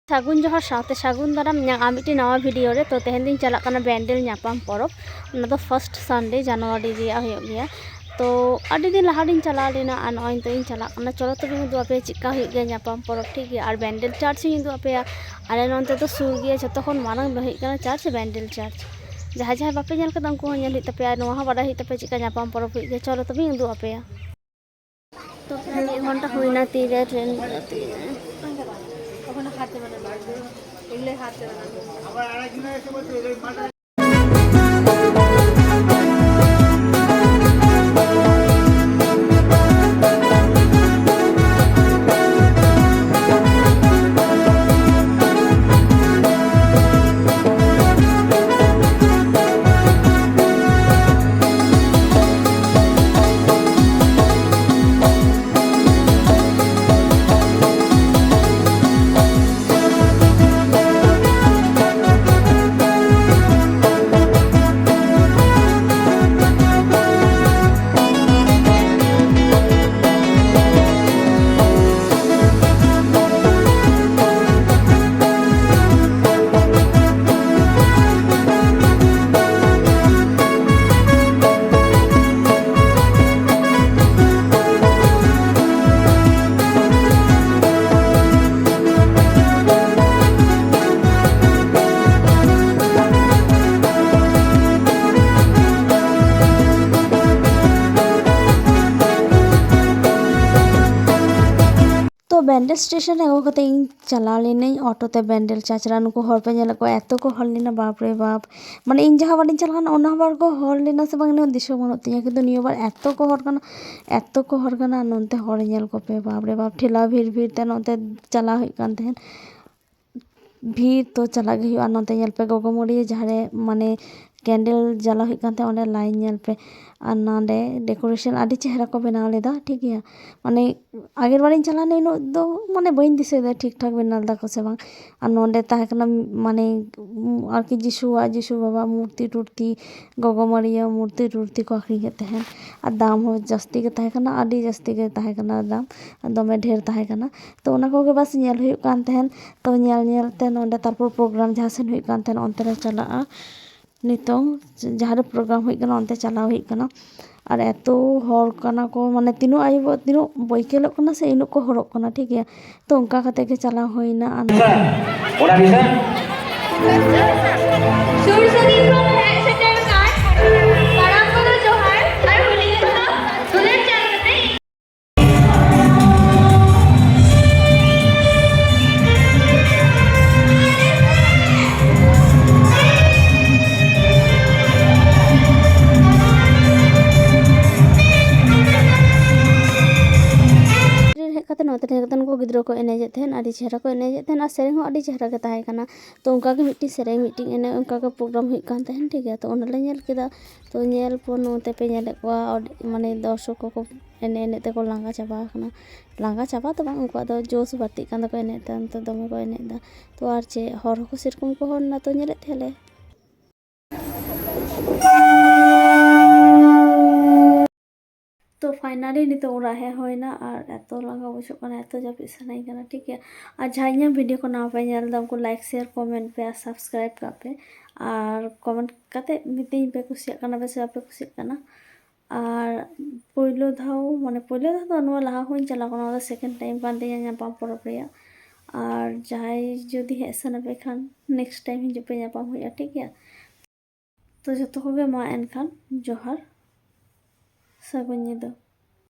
सागुन जोहर साथे सागुन दाराम आमिटी नवा वीडियो रे तो तेहन दिन चला कना बैंडल नापाम परब ना तो फर्स्ट संडे जनवरी रिया होयो गया तो अड़ी दिन लहा दिन चला लेना आ नय तो इन चला कना चलो तो भी दो आपे चिका होयो गया नापाम परब ठीक गया और बैंडल चर्च ही दो आपे आले नोनते तो सुर गया जतो खन मारंग दो होयो कना चर्च बैंडल चर्च जहाँ जहाँ बापे नेल कदा उनको नेल हित तपे नोहा बाडा हित तपे चिका नापाम परब होयो गया चलो तो भी दो आपे तो 1 घंटा हुईना तीरे ट्रेन ওখানে হাতে বানানো এগুলো হাতে বানানো আবার আরেকদিন এসে বলতে ওই মাথা तो बैंडल स्टेशन एगो कते चला लेने ऑटो ते बैंडल चाचरा नुको हर पे नेला को एतो को हर लेना बाप रे बाप माने इन जहां बाड़ी चलाना ओना बार को हर लेना से बांग ने दिशो बनत तिया किंतु नियो बार एतो को हर कना नोनते हर नेल को पे बाप रे बाप ठेला भीड़ भीड़ ते नोते चला होई कान तेन भीड़ तो चला गई और नोते नेल पे गोगोमोड़ी जहारे माने कैंडल जला हुई कान ते लाइन नेल पे और नाडे डेकोरेशन आदि चेहरा को बनाव लेदा ठीक गया माने आगे बार चलाने दो माने बइन दिसे ठीक ठाक बनाल दा को से बांग और नोडे ताहे कना माने आरकी जिसु बाबा मूर्ति टूर्ति गोगो मरिया मूर्ति टूर्ति को आखरी के तहन और दाम हो जस्ती के ताहे कना आदि जस्ती के ताहे कना दाम दमे ढेर ताहे कना तो ओना को बस नेल हुई कान तहन तो नेल ते नोडे तारपर प्रोग्राम जहाँ सेन हुई कान तहन ओनते रे चला नितों जहाँ प्रोग्राम हुई कना ओनते चला हुई कना और एतो हर कना को माने तीनों आयु तीनों बैकेलोग कना से इनो को हरक कना ठीक है तो उनका कते के चला होइना ओना दिसा सुर संगीत को है सेटर काट परम को जोहार और होली को दुल्हन चाहते को गिद्रो को एनेजे थेन आदि चेहरा को एनेजे थेन और सेरेंग आदि चेहरा के ताहे कना तो उनका के मिट्टी सेरेंग मिट्टी एने उनका का प्रोग्राम हुई कान तहन ठीक है तो ओनले नेल केदा तो नेल पो नोते पे नेले को माने दर्शक को एने एने ते को लांगा चाबा तो बांग उनका दो जोश बाती कान को एने तन तो दमे को एने दा तो आर चे हर को सेरकम को हर ना तो नेले थेले तो फाइनली नितो उड़ाहे होइना और एतो लगा बुझो कना एतो जापि सनाई कना ठीक है और जहाँ वीडियो को ना पे नेल दा उनको लाइक शेयर कमेंट पे और सब्सक्राइब का पे और कमेंट काते मितें पे कुसिया कना बे से आपे कुसिया कना और पहिलो धाव माने पहिलो धाव तो नवा लहा होइन चला कना सेकंड टाइम कान ते नापाम परब रिया और जहाँ जदि हे सना पे खान नेक्स्ट टाइम हिजु पे नापाम होया ठीक है तो जतो को गे मा एनखान जोहार सागुन निदा।